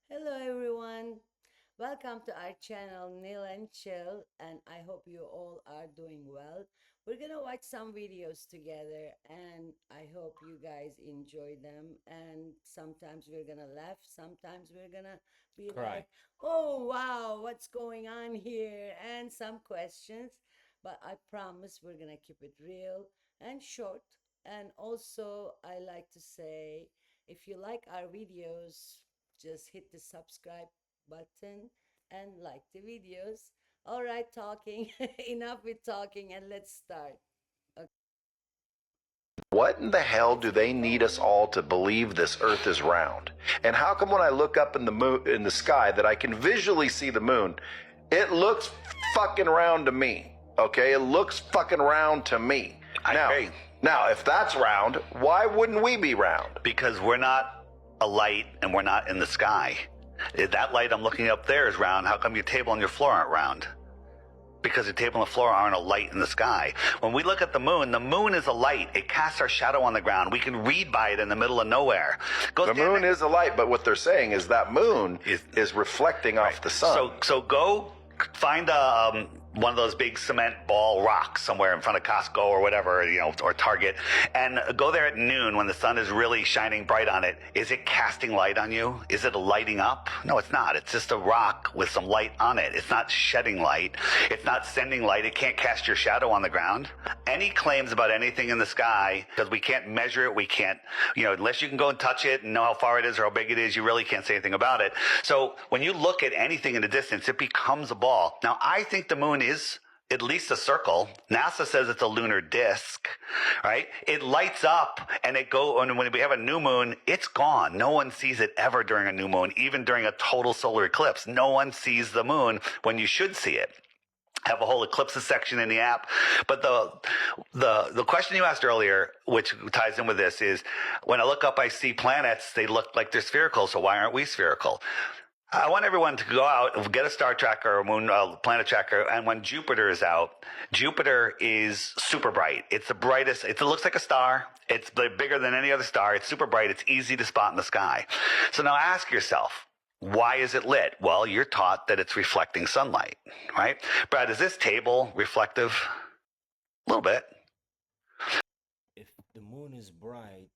Hello everyone. Welcome to our channel Nil and Chill, and I hope you all are doing well. We're gonna watch some videos together and I hope you guys enjoy them, and sometimes we're gonna laugh, sometimes we're gonna be like, Cry. oh wow, what's going on here? And some questions, but I promise we're gonna keep it real and short. And also I like to say, if you like our videos, just hit the subscribe button and like the videos. All right, talking. Enough with talking, and let's start. Okay, What in the hell let's do get they need us going. all to believe this earth is round? And how come when I look up in the sky that I can visually see the moon, it looks fucking round to me. Okay? It looks fucking round to me. I agree. Now, if that's round, why wouldn't we be round? Because we're not a light and we're not in the sky. If that light I'm looking up there is round, how come your table and your floor aren't round? Because your table and the floor aren't a light in the sky. When we look at the moon is a light. It casts our shadow on the ground. We can read by it in the middle of nowhere. The moon is a light, but what they're saying is that moon is reflecting off the sun. So go find one of those big cement ball rocks somewhere in front of Costco or whatever, or Target, and go there at noon when the sun is really shining bright on it. Is it casting light on you? Is it lighting up? No, it's not. It's just a rock with some light on it. It's not shedding light. It's not sending light. It can't cast your shadow on the ground. Any claims about anything in the sky, because we can't measure it, we can't, unless you can go and touch it and know how far it is or how big it is, you really can't say anything about it. So when you look at anything in the distance, it becomes a ball. Now, I think the moon is at least a circle. NASA says it's a lunar disk, right? It lights up and and when we have a new moon, it's gone. No one sees it ever during a new moon, even during a total solar eclipse. No one sees the moon when you should see it. Have a whole eclipses section in the app. But the question you asked earlier, which ties in with this, is when I look up, I see planets, they look like they're spherical. So why aren't we spherical? I want everyone to go out, get a star tracker or moon planet tracker, and when Jupiter is out, Jupiter is super bright. It's the brightest. It looks like a star. It's bigger than any other star. It's super bright. It's easy to spot in the sky. So now ask yourself, why is it lit? Well, you're taught that it's reflecting sunlight, right? Brad, is this table reflective? A little bit. If the moon is bright,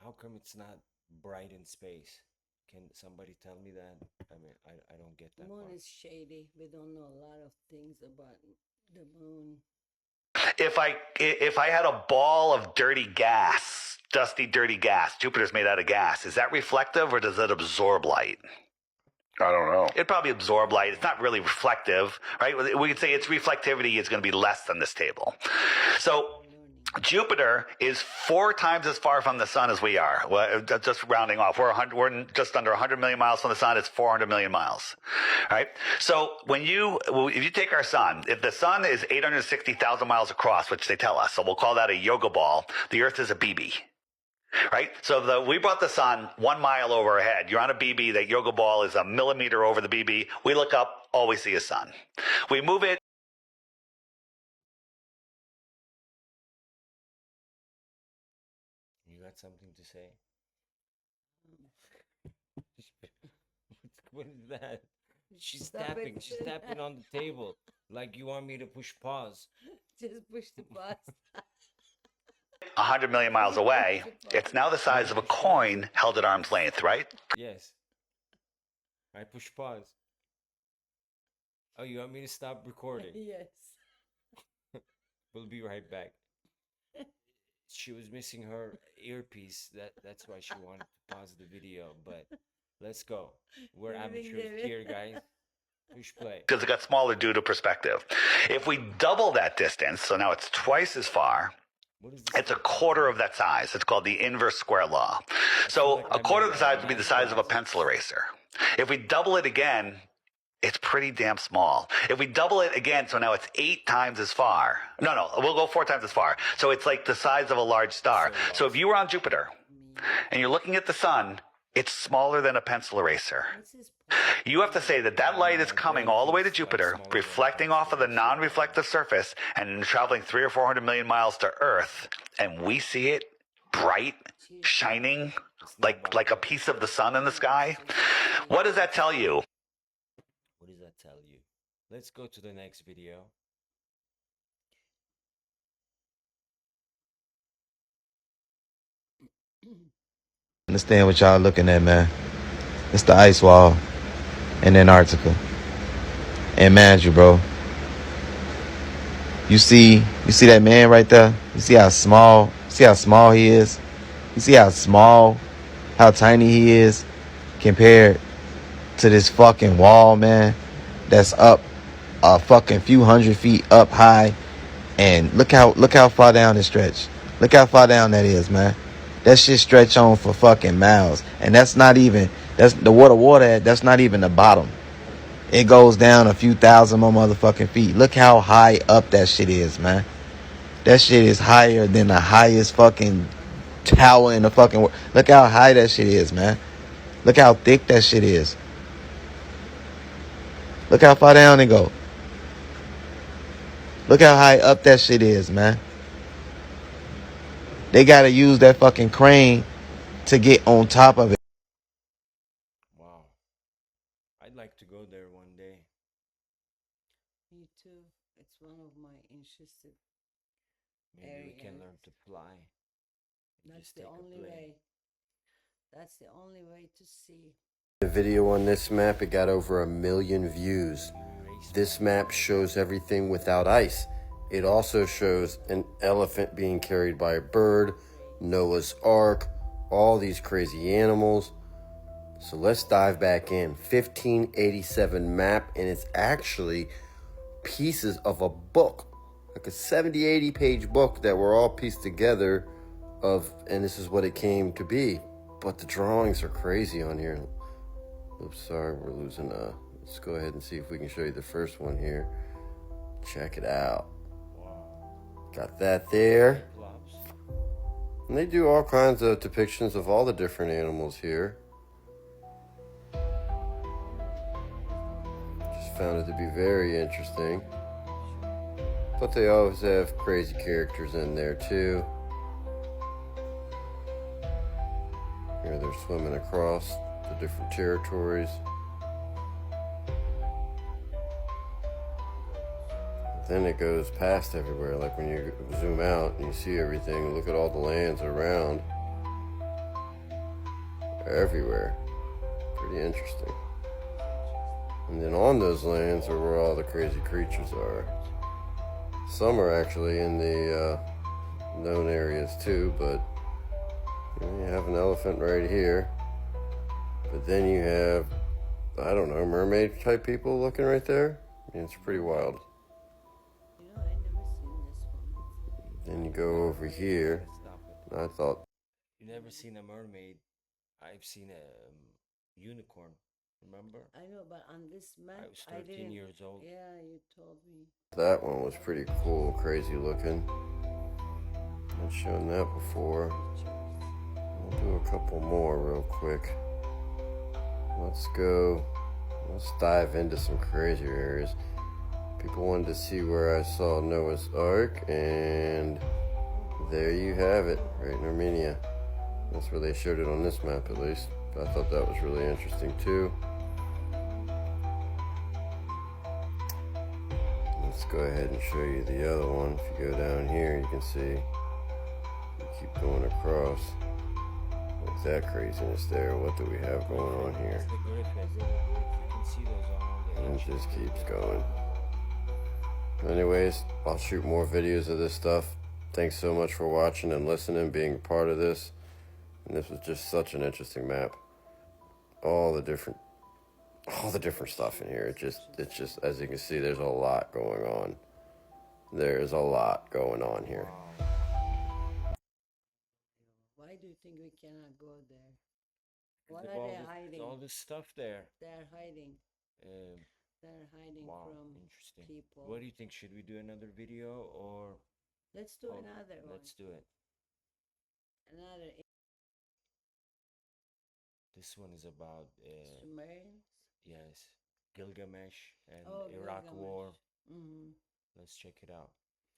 how come it's not bright in space? Can somebody tell me that? I mean, I don't get that Moon part. is shady. We don't know a lot of things about the moon. If I had a ball of dirty gas, dusty, dirty gas, Jupiter's made out of gas, is that reflective or does it absorb light? I don't know. It'd probably absorb light. It's not really reflective, right? We could say its reflectivity is going to be less than this table. So Jupiter is 4 times as far from the sun as we are. Well, just rounding off, we're just under 100 million miles from the sun. It's 400 million miles, right? So if you take our sun, if the sun is 860,000 miles across, which they tell us, so we'll call that a yoga ball. The Earth is a BB. Right? So we brought the sun 1 mile over our head. You're on a BB. That yoga ball is a millimeter over the BB. We look up, all we see is sun. We move it. You got something to say? What is that? She's Stop tapping. it. She's tapping on the table like you want me to push pause. Just push the button. 100 million miles away. It's now the size of a coin held at arm's length, right? Yes. I push pause. Oh, you want me to stop recording? Yes. We'll be right back. She was missing her earpiece. That's why she wanted to pause the video. But let's go. We're amateurs here, guys. Push play. Because it got smaller due to perspective. If we double that distance, so now it's twice as far, What is it's a quarter of that size. It's called the inverse square law. So a quarter of the size would be the size of a pencil eraser. If we double it again, it's pretty damn small. If we double it again, so now it's 8 times as far. No, we'll go 4 times as far. So it's like the size of a large star. So if you were on Jupiter and you're looking at the sun, it's smaller than a pencil eraser. You have to say that light is coming all the way to Jupiter, reflecting off of the non-reflective surface and traveling 300 or 400 million miles to Earth, and we see it bright, shining, like a piece of the sun in the sky. What does that tell you? What does that tell you? Let's go to the next video. Understand what y'all looking at, man. It's the ice wall in Antarctica. And mind you, bro, you see that man right there? You see how small he is? You see how tiny he is compared to this fucking wall, man, that's up a fucking few hundred feet up high. And look how far down it stretch. Look how far down that is, man. That shit stretch on for fucking miles. And that's the water that's not even the bottom. It goes down a few thousand more motherfucking feet. Look how high up that shit is, man. That shit is higher than the highest fucking tower in the fucking world. Look how high that shit is, man. Look how thick that shit is. Look how far down it go. Look how high up that shit is, man. They gotta use that fucking crane to get on top of it. Wow. I'd like to go there one day. Me too. It's one of my interested Maybe we can areas. learn to fly. That's Just the take a only plane. way. That's the only way to see. The video on this map, it got over 1 million views. This map shows everything without ice. It also shows an elephant being carried by a bird, Noah's Ark, all these crazy animals. So let's dive back in. 1587 map, and it's actually pieces of a book, like a 70-80 page book that were all pieced together and this is what it came to be. But the drawings are crazy on here. Oops, sorry, we're losing. Let's go ahead and see if we can show you the first one here. Check it out. Wow. Got that there. Cyclops. And they do all kinds of depictions of all the different animals here. Just found it to be very interesting. But they always have crazy characters in there too. Here they're swimming across the different territories. Then it goes past everywhere, like when you zoom out and you see everything, look at all the lands around. Everywhere. Pretty interesting. And then on those lands are where all the crazy creatures are. Some are actually in the known areas too, but you have an elephant right here. But then you have, I don't know, mermaid type people looking right there. I mean, it's pretty wild. You know, I never seen this one. Then you go over here. Stop it. And I thought, You never seen a mermaid? I've seen a unicorn. Remember? I know, but on this map, I was I 13 didn't. years old. Yeah, you told me. that one was pretty cool, crazy looking. I've shown that before. We'll do a couple more real quick. Let's dive into some crazier areas. People wanted to see where I saw Noah's Ark, and there you have it, right in Armenia. That's where they showed it on this map, at least. I thought that was really interesting too. Let's go ahead and show you the other one. If you go down here, you can see, you keep going across. What's that craziness there? What do we have going on here? It's the griffin. You can see those on all the And it ancient just keeps videos. going. Anyways, I'll shoot more videos of this stuff. Thanks so much for watching and listening, being a part of this. And this was just such an interesting map. All the different stuff in here. It's just, as you can see, there's a lot going on. There's a lot going on here. Why do you think we cannot go there? What There's are all they this- hiding? all this stuff there. They're hiding. Um, They're hiding wow, from interesting. people. What do you think? Should we do another video or? Let's do Oh, another one. let's do it. Another This one is about Sumerians. yes, Gilgamesh and Oh, Iraq Gilgamesh. War. Mm-hmm. Let's check it out.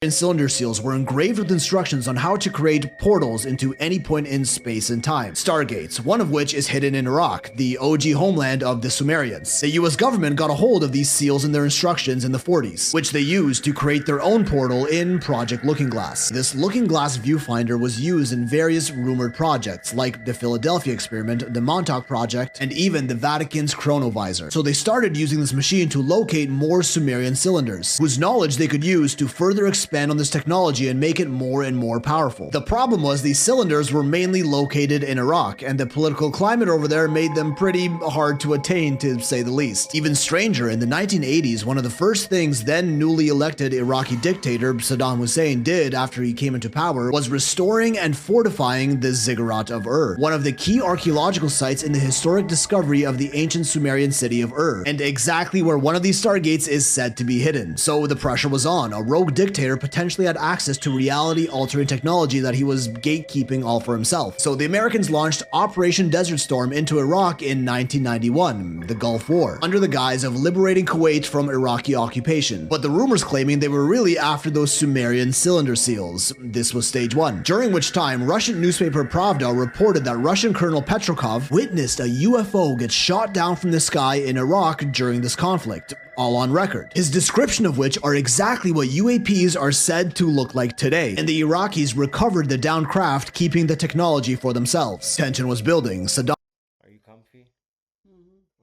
cylinder seals were engraved with instructions on how to create portals into any point in space and time. Stargates, one of which is hidden in Iraq, the OG homeland of the Sumerians. The US government got a hold of these seals in their instructions in the 40s, which they used to create their own portal in Project Looking Glass. This Looking Glass viewfinder was used in various rumored projects, like the Philadelphia experiment, the Montauk project, and even the Vatican's chronovisor. So they started using this machine to locate more Sumerian cylinders, whose knowledge they could use to further expand on this technology and make it more and more powerful. The problem was these cylinders were mainly located in Iraq, and the political climate over there made them pretty hard to attain, to say the least. Even stranger, in the 1980s, one of the first things then newly elected Iraqi dictator Saddam Hussein did after he came into power was restoring and fortifying the Ziggurat of Ur, one of the key archaeological sites in the historic discovery of the ancient Sumerian city of Ur, and exactly where one of these stargates is said to be hidden. So the pressure was on. A rogue dictator potentially had access to reality-altering technology that he was gatekeeping all for himself. So the Americans launched Operation Desert Storm into Iraq in 1991, the Gulf War, under the guise of liberating Kuwait from Iraqi occupation. But the rumors claiming they were really after those Sumerian cylinder seals. This was stage one, during which time Russian newspaper Pravda reported that Russian Colonel Petrokov witnessed a UFO get shot down from the sky in Iraq during this conflict, all on record. His description of which are exactly what UAPs are said to look like today, and the Iraqis recovered the downed craft, keeping the technology for themselves. Tension was building. Saddam. Are you comfy?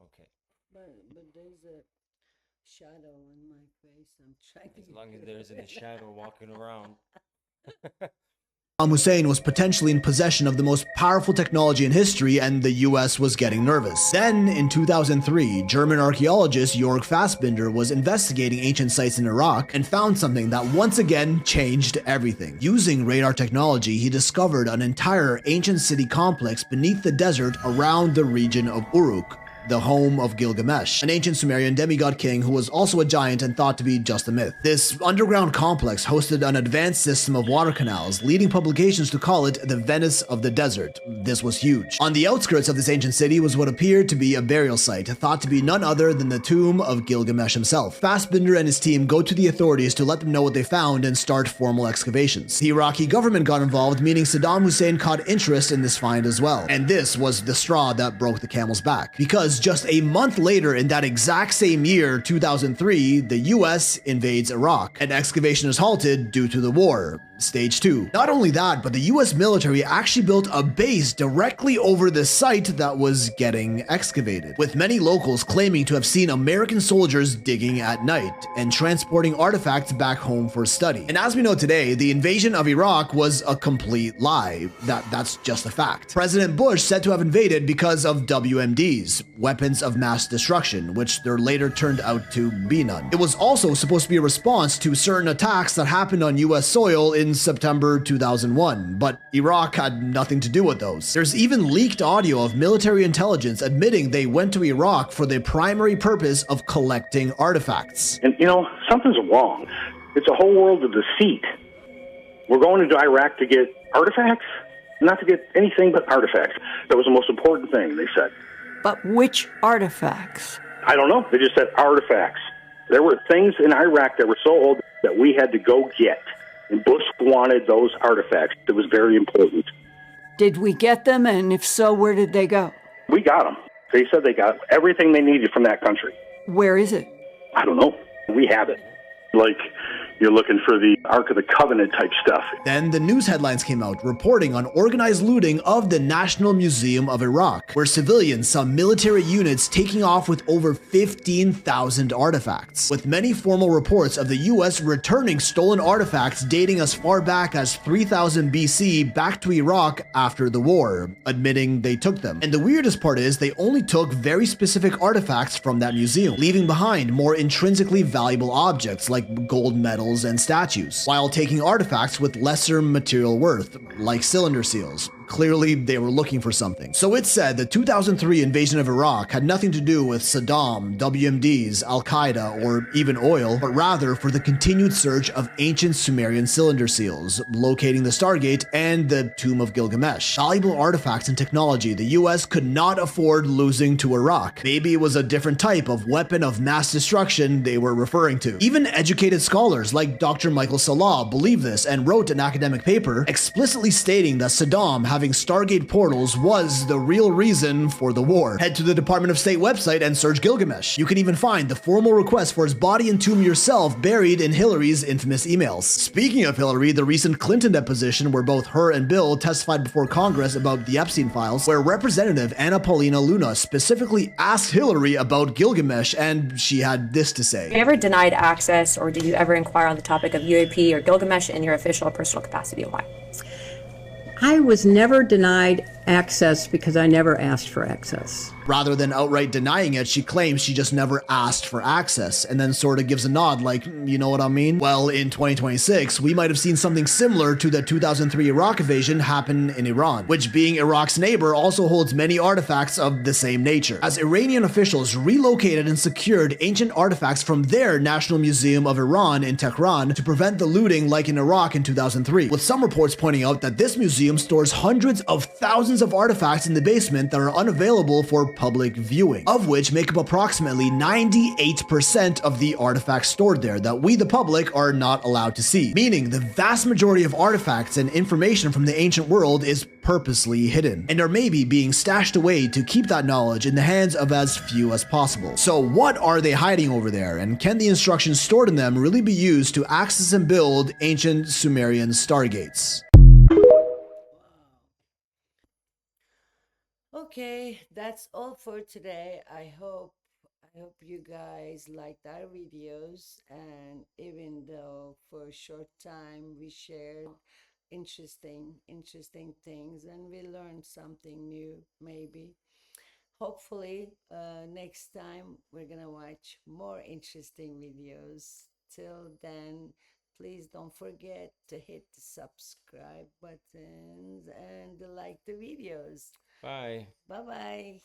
Okay. But there's a shadow on my face. I'm trying to As long as there's a shadow walking around. Hussein was potentially in possession of the most powerful technology in history, and the US was getting nervous. Then, in 2003, German archaeologist Jörg Fassbinder was investigating ancient sites in Iraq and found something that once again changed everything. Using radar technology, he discovered an entire ancient city complex beneath the desert around the region of Uruk, the home of Gilgamesh, an ancient Sumerian demigod king who was also a giant and thought to be just a myth. This underground complex hosted an advanced system of water canals, leading publications to call it the Venice of the desert. This was huge. On the outskirts of this ancient city was what appeared to be a burial site, thought to be none other than the tomb of Gilgamesh himself. Fassbinder and his team go to the authorities to let them know what they found and start formal excavations. The Iraqi government got involved, meaning Saddam Hussein caught interest in this find as well. And this was the straw that broke the camel's back, because just a month later, in that exact same year, 2003, the US invades Iraq, and excavation is halted due to the war. Stage 2. Not only that, but the US military actually built a base directly over the site that was getting excavated, with many locals claiming to have seen American soldiers digging at night and transporting artifacts back home for study. And as we know today, the invasion of Iraq was a complete lie. That's just a fact. President Bush said to have invaded because of WMDs, weapons of mass destruction, which there later turned out to be none. It was also supposed to be a response to certain attacks that happened on US soil in September 2001, but Iraq had nothing to do with those. There's even leaked audio of military intelligence admitting they went to Iraq for the primary purpose of collecting artifacts. And something's wrong. It's a whole world of deceit. We're going into Iraq to get artifacts, not to get anything but artifacts. That was the most important thing, they said. But which artifacts? I don't know. They just said artifacts. There were things in Iraq that were so old that we had to go get. And Bush wanted those artifacts. It was very important. Did we get them? And if so, where did they go? We got them. They said they got everything they needed from that country. Where is it? I don't know. We have it. Like, you're looking for the Ark of the Covenant type stuff. Then the news headlines came out reporting on organized looting of the National Museum of Iraq, where civilians saw military units taking off with over 15,000 artifacts, with many formal reports of the US returning stolen artifacts dating as far back as 3000 BC back to Iraq after the war, admitting they took them. And the weirdest part is they only took very specific artifacts from that museum, leaving behind more intrinsically valuable objects like gold medals and statues, while taking artifacts with lesser material worth, like cylinder seals. Clearly, they were looking for something. So it's said the 2003 invasion of Iraq had nothing to do with Saddam, WMDs, Al-Qaeda, or even oil, but rather for the continued search of ancient Sumerian cylinder seals, locating the Stargate and the Tomb of Gilgamesh. Valuable artifacts and technology the US could not afford losing to Iraq. Maybe it was a different type of weapon of mass destruction they were referring to. Even educated scholars like Dr. Michael Salah believe this and wrote an academic paper explicitly stating that Saddam having Stargate portals was the real reason for the war. Head to the Department of State website and search Gilgamesh. You can even find the formal request for his body and tomb yourself buried in Hillary's infamous emails. Speaking of Hillary, the recent Clinton deposition where both her and Bill testified before Congress about the Epstein files, where Representative Anna Paulina Luna specifically asked Hillary about Gilgamesh, and she had this to say. Have you ever denied access, or did you ever inquire on the topic of UAP or Gilgamesh in your official or personal capacity, and why? I was never denied access because I never asked for access. Rather than outright denying it, she claims she just never asked for access, and then sort of gives a nod like, you know what I mean? Well, in 2026, we might have seen something similar to the 2003 Iraq invasion happen in Iran, which being Iraq's neighbor also holds many artifacts of the same nature, as Iranian officials relocated and secured ancient artifacts from their National Museum of Iran in Tehran to prevent the looting like in Iraq in 2003, with some reports pointing out that this museum stores hundreds of thousands of artifacts in the basement that are unavailable for public viewing, of which make up approximately 98% of the artifacts stored there that we the public are not allowed to see, meaning the vast majority of artifacts and information from the ancient world is purposely hidden, and are maybe being stashed away to keep that knowledge in the hands of as few as possible. So what are they hiding over there, and can the instructions stored in them really be used to access and build ancient Sumerian stargates? Okay, that's all for today. I hope you guys liked our videos, and even though for a short time we shared interesting things and we learned something new, maybe. Hopefully, next time we're gonna watch more interesting videos. Till then, please don't forget to hit the subscribe buttons and like the videos. Bye. Bye bye.